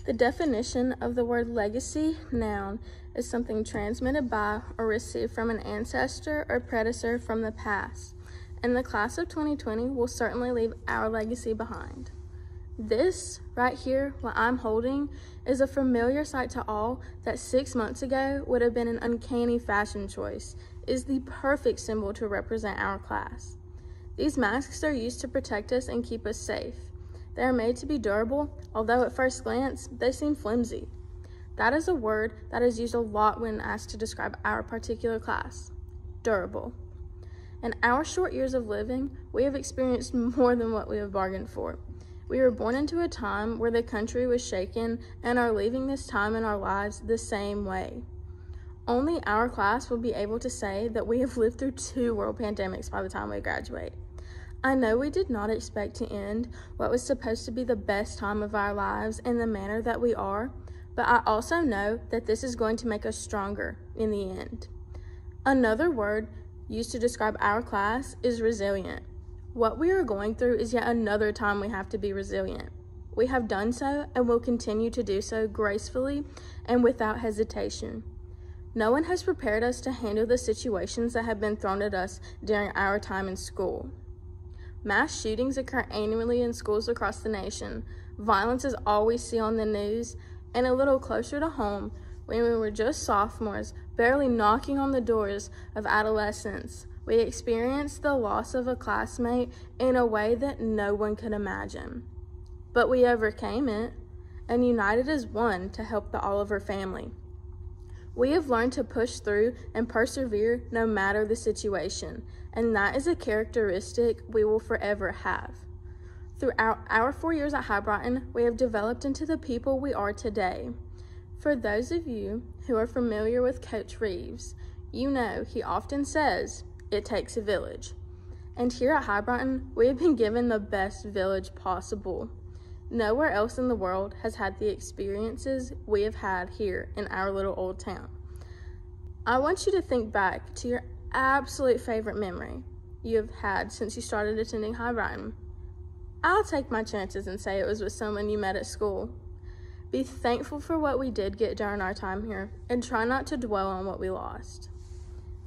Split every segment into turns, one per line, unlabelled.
The definition of the word legacy, noun, is something transmitted by or received from an ancestor or predecessor from the past. And the class of 2020 will certainly leave our legacy behind. This, right here, what I'm holding, is a familiar sight to all that 6 months ago would have been an uncanny fashion choice. It is the perfect symbol to represent our class. These masks are used to protect us and keep us safe. They are made to be durable, although at first glance, they seem flimsy. That is a word that is used a lot when asked to describe our particular class: durable. In our short years of living, we have experienced more than what we have bargained for. We were born into a time where the country was shaken and are leaving this time in our lives the same way. Only our class will be able to say that we have lived through 2 world pandemics by the time we graduate. I know we did not expect to end what was supposed to be the best time of our lives in the manner that we are, but I also know that this is going to make us stronger in the end. Another word used to describe our class is resilient. What we are going through is yet another time we have to be resilient. We have done so and will continue to do so gracefully and without hesitation. No one has prepared us to handle the situations that have been thrown at us during our time in school. Mass shootings occur annually in schools across the nation. Violence is all we see on the news, and a little closer to home, when we were just sophomores, barely knocking on the doors of adolescence, we experienced the loss of a classmate in a way that no one could imagine. But we overcame it and united as one to help the Oliver family. We have learned to push through and persevere no matter the situation, and that is a characteristic we will forever have. Throughout our 4 years at Hibriten, we have developed into the people we are today. For those of you who are familiar with Coach Reeves, you know he often says, "It takes a village." And here at Hibriten, we have been given the best village possible. Nowhere else in the world has had the experiences we have had here in our little old town. I want you to think back to your absolute favorite memory you have had since you started attending Hibriten. I'll take my chances and say it was with someone you met at school. Be thankful for what we did get during our time here and try not to dwell on what we lost.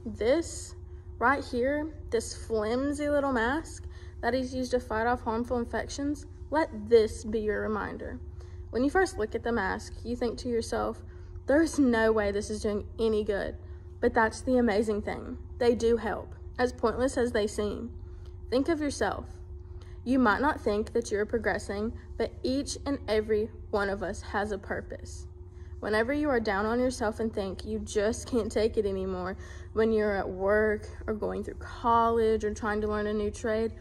This right here, this flimsy little mask that is used to fight off harmful infections, let this be your reminder. When you first look at the mask, you think to yourself, there's no way this is doing any good. But that's the amazing thing. They do help, as pointless as they seem. Think of yourself. You might not think that you're progressing, but each and every one of us has a purpose. Whenever you are down on yourself and think you just can't take it anymore, when you're at work or going through college or trying to learn a new trade,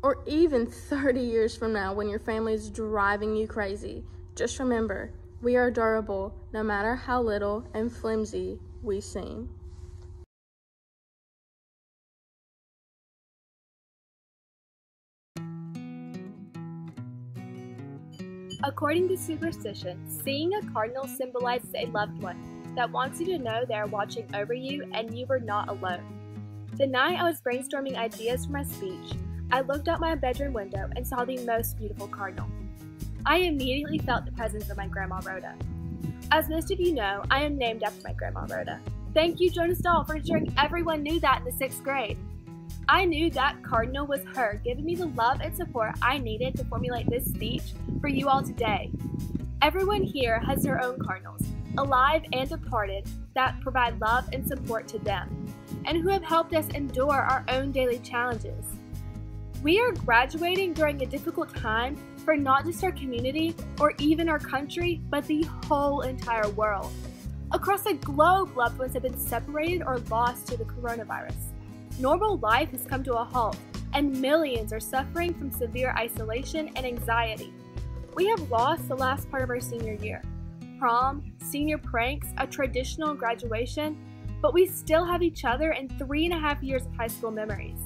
or even 30 years from now when your family is driving you crazy, just remember, we are durable no matter how little and flimsy we seem.
According to superstition, seeing a cardinal symbolizes a loved one that wants you to know they are watching over you and you are not alone. Tonight I was brainstorming ideas for my speech. I looked out my bedroom window and saw the most beautiful cardinal. I immediately felt the presence of my Grandma Rhoda. As most of you know, I am named after my Grandma Rhoda. Thank you, Jonas Dahl, for ensuring everyone knew that in the 6th grade. I knew that cardinal was her, giving me the love and support I needed to formulate this speech for you all today. Everyone here has their own cardinals, alive and departed, that provide love and support to them, and who have helped us endure our own daily challenges. We are graduating during a difficult time for not just our community or even our country, but the whole entire world. Across the globe, loved ones have been separated or lost to the coronavirus. Normal life has come to a halt, and millions are suffering from severe isolation and anxiety. We have lost the last part of our senior year. Prom, senior pranks, a traditional graduation, but we still have each other and 3.5 years of high school memories.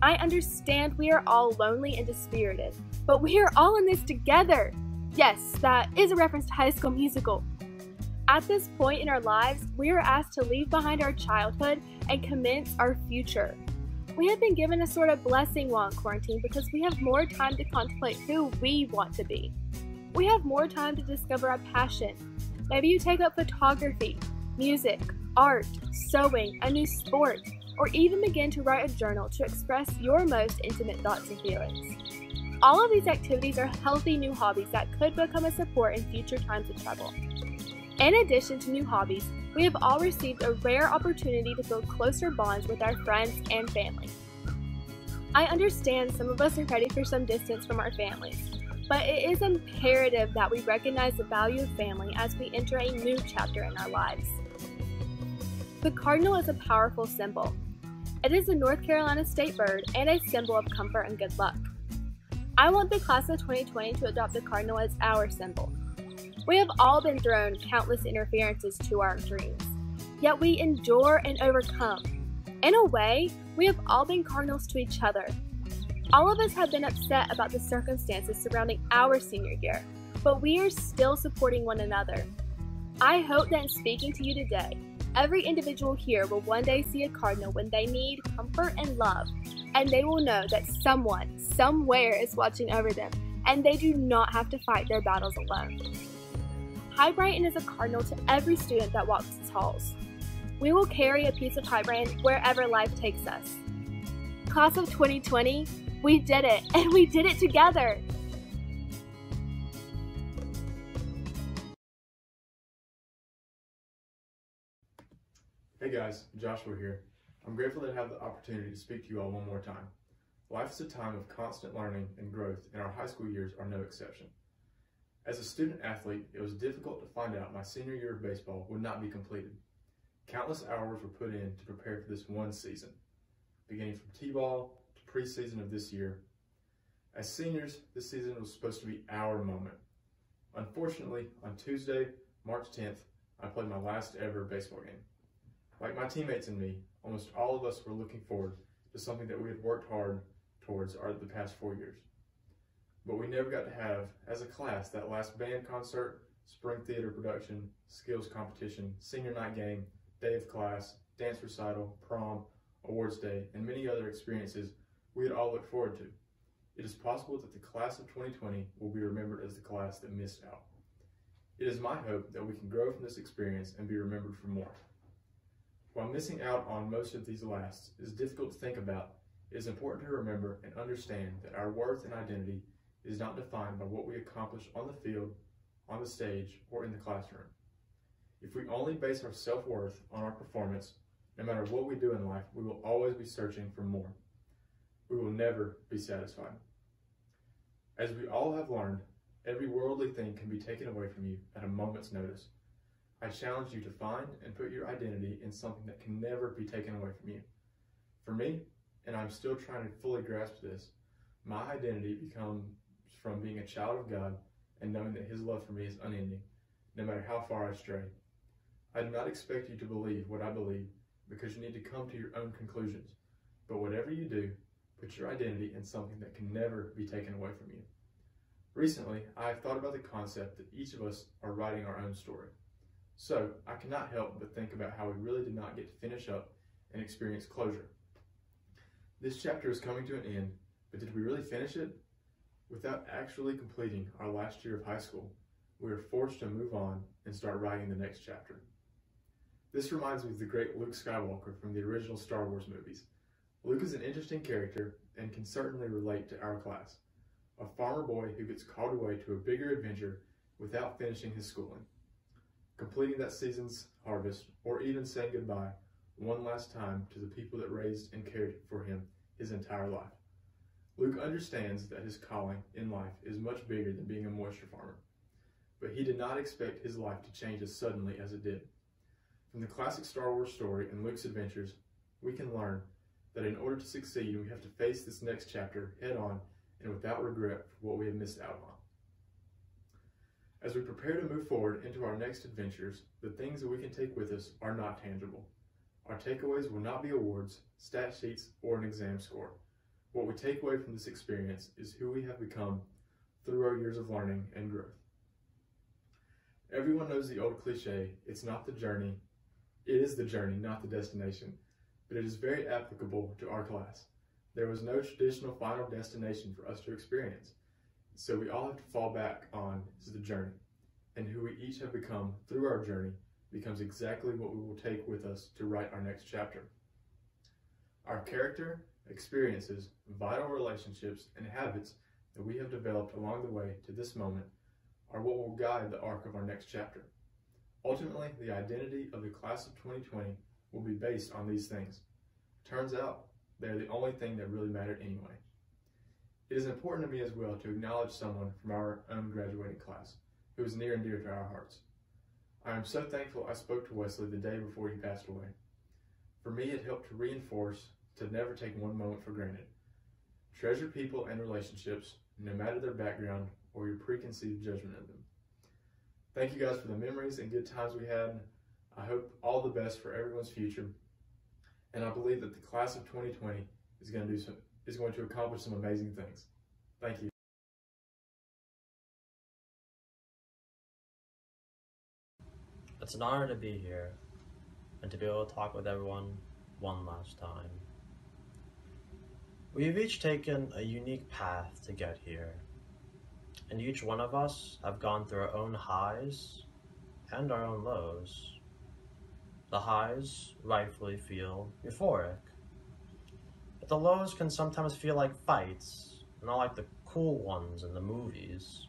I understand we are all lonely and dispirited, but we are all in this together. Yes, that is a reference to High School Musical. At this point in our lives, we are asked to leave behind our childhood and commence our future. We have been given a sort of blessing while in quarantine because we have more time to contemplate who we want to be. we have more time to discover our passion. Maybe you take up photography, music, art, sewing, a new sport, or even begin to write a journal to express your most intimate thoughts and feelings. All of these activities are healthy new hobbies that could become a support in future times of trouble. In addition to new hobbies, we have all received a rare opportunity to build closer bonds with our friends and family. I understand some of us are ready for some distance from our families, but it is imperative that we recognize the value of family as we enter a new chapter in our lives. The cardinal is a powerful symbol. It is the North Carolina state bird and a symbol of comfort and good luck. I want the class of 2020 to adopt the cardinal as our symbol. We have all been thrown countless interferences to our dreams, yet we endure and overcome. In a way, we have all been cardinals to each other. All of us have been upset about the circumstances surrounding our senior year, but we are still supporting one another. I hope that in speaking to you today, every individual here will one day see a cardinal when they need comfort and love, and they will know that someone, somewhere is watching over them, and they do not have to fight their battles alone. Hibriten is a cardinal to every student that walks its halls. We will carry a piece of Hibriten wherever life takes us. Class of 2020, we did it, and we did it together!
Hey guys, Joshua here. I'm grateful to have the opportunity to speak to you all one more time. Life is a time of constant learning and growth, and our high school years are no exception. As a student athlete, it was difficult to find out my senior year of baseball would not be completed. Countless hours were put in to prepare for this one season, beginning from T-ball to preseason of this year. As seniors, this season was supposed to be our moment. Unfortunately, on Tuesday, March 10th, I played my last ever baseball game. Like my teammates and me, almost all of us were looking forward to something that we had worked hard towards the past 4 years. But we never got to have, as a class, that last band concert, spring theater production, skills competition, senior night game, day of class, dance recital, prom, awards day, and many other experiences we had all looked forward to. It is possible that the class of 2020 will be remembered as the class that missed out. It is my hope that we can grow from this experience and be remembered for more. While missing out on most of these lasts is difficult to think about, it is important to remember and understand that our worth and identity is not defined by what we accomplish on the field, on the stage, or in the classroom. If we only base our self-worth on our performance, no matter what we do in life, we will always be searching for more. We will never be satisfied. As we all have learned, every worldly thing can be taken away from you at a moment's notice. I challenge you to find and put your identity in something that can never be taken away from you. For me, and I'm still trying to fully grasp this, my identity becomes from being a child of God and knowing that His love for me is unending, no matter how far I stray. I do not expect you to believe what I believe because you need to come to your own conclusions, but whatever you do, put your identity in something that can never be taken away from you. Recently, I have thought about the concept that each of us are writing our own story. So, I cannot help but think about how we really did not get to finish up and experience closure. This chapter is coming to an end, but did we really finish it? Without actually completing our last year of high school, we are forced to move on and start writing the next chapter. This reminds me of the great Luke Skywalker from the original Star Wars movies. Luke is an interesting character and can certainly relate to our class, a farmer boy who gets called away to a bigger adventure without finishing his schooling, completing that season's harvest, or even saying goodbye one last time to the people that raised and cared for him his entire life. Luke understands that his calling in life is much bigger than being a moisture farmer, but he did not expect his life to change as suddenly as it did. From the classic Star Wars story and Luke's adventures, we can learn that in order to succeed, we have to face this next chapter head on and without regret for what we have missed out on. As we prepare to move forward into our next adventures, the things that we can take with us are not tangible. Our takeaways will not be awards, stat sheets, or an exam score. What we take away from this experience is who we have become through our years of learning and growth. Everyone knows the old cliche, it's not the journey, it is the journey, not the destination, but it is very applicable to our class. There was no traditional final destination for us to experience. so we all have to fall back on is the journey, and who we each have become through our journey becomes exactly what we will take with us to write our next chapter. Our character, experiences, vital relationships, and habits that we have developed along the way to this moment are what will guide the arc of our next chapter. Ultimately, the identity of the class of 2020 will be based on these things. Turns out, they are the only thing that really mattered anyway. It is important to me as well to acknowledge someone from our own graduating class who is near and dear to our hearts. I am so thankful I spoke to Wesley the day before he passed away. For me, it helped to reinforce to never take one moment for granted. Treasure people and relationships, no matter their background or your preconceived judgment of them. Thank you guys for the memories and good times we had. I hope all the best for everyone's future. And I believe that the class of 2020 is going to accomplish some amazing things. Thank you.
It's an honor to be here and to be able to talk with everyone one last time. We've each taken a unique path to get here, and each one of us have gone through our own highs and our own lows. The highs rightfully feel euphoric, but the lows can sometimes feel like fights, not like the cool ones in the movies.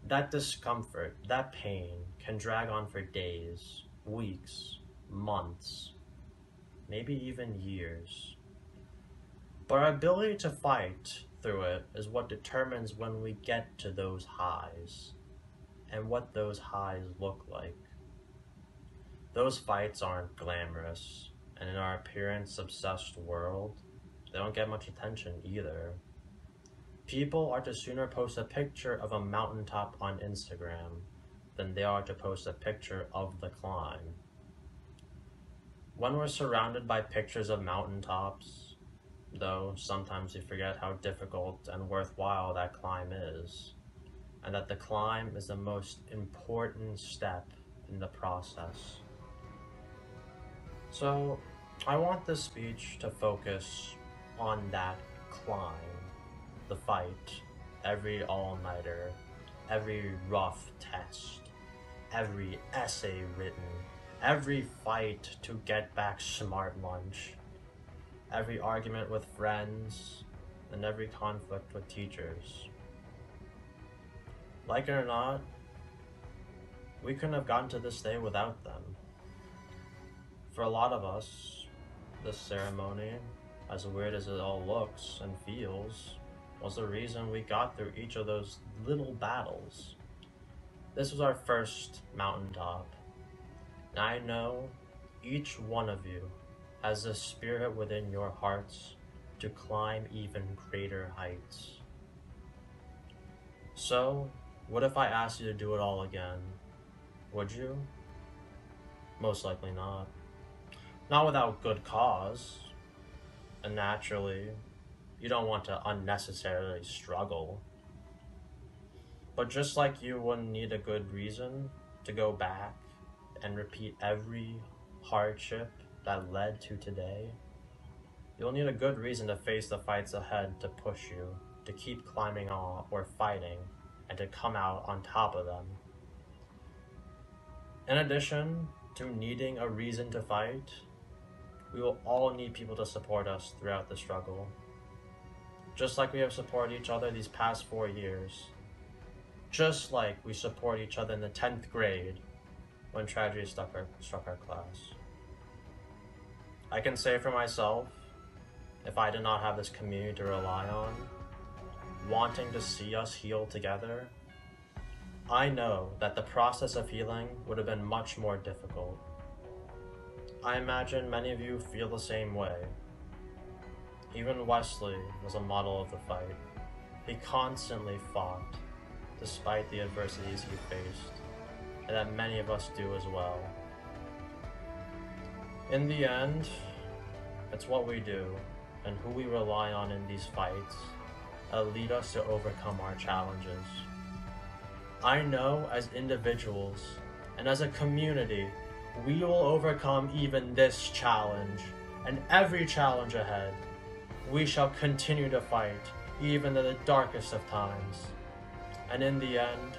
That discomfort, that pain, can drag on for days, weeks, months, maybe even years. But our ability to fight through it is what determines when we get to those highs, and what those highs look like. Those fights aren't glamorous, and in our appearance-obsessed world, they don't get much attention either. People are to sooner post a picture of a mountaintop on Instagram than they are to post a picture of the climb. When we're surrounded by pictures of mountaintops, though sometimes we forget how difficult and worthwhile that climb is, and that the climb is the most important step in the process. So, I want this speech to focus on that climb, the fight, every all-nighter, every rough test, every essay written, every fight to get back smart lunch, every argument with friends, and every conflict with teachers. Like it or not, we couldn't have gotten to this day without them. For a lot of us, this ceremony, as weird as it all looks and feels, was the reason we got through each of those little battles. This was our first mountaintop, and I know each one of you has the spirit within your hearts to climb even greater heights. So, what if I asked you to do it all again? Would you? Most likely not. Not without good cause. And naturally, you don't want to unnecessarily struggle. But just like you wouldn't need a good reason to go back and repeat every hardship that led to today, you'll need a good reason to face the fights ahead to push you, to keep climbing on or fighting, and to come out on top of them. In addition to needing a reason to fight, we will all need people to support us throughout the struggle. Just like we have supported each other these past 4 years. Just like we support each other in the 10th grade when tragedy struck our class. I can say for myself, if I did not have this community to rely on, wanting to see us heal together, I know that the process of healing would have been much more difficult. I imagine many of you feel the same way. Even Wesley was a model of the fight. He constantly fought, despite the adversities he faced, and that many of us do as well. In the end, it's what we do and who we rely on in these fights that lead us to overcome our challenges. I know as individuals and as a community, we will overcome even this challenge and every challenge ahead. We shall continue to fight even in the darkest of times. And in the end,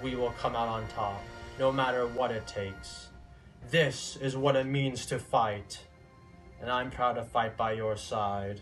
we will come out on top, no matter what it takes. This is what it means to fight, and I'm proud to fight by your side.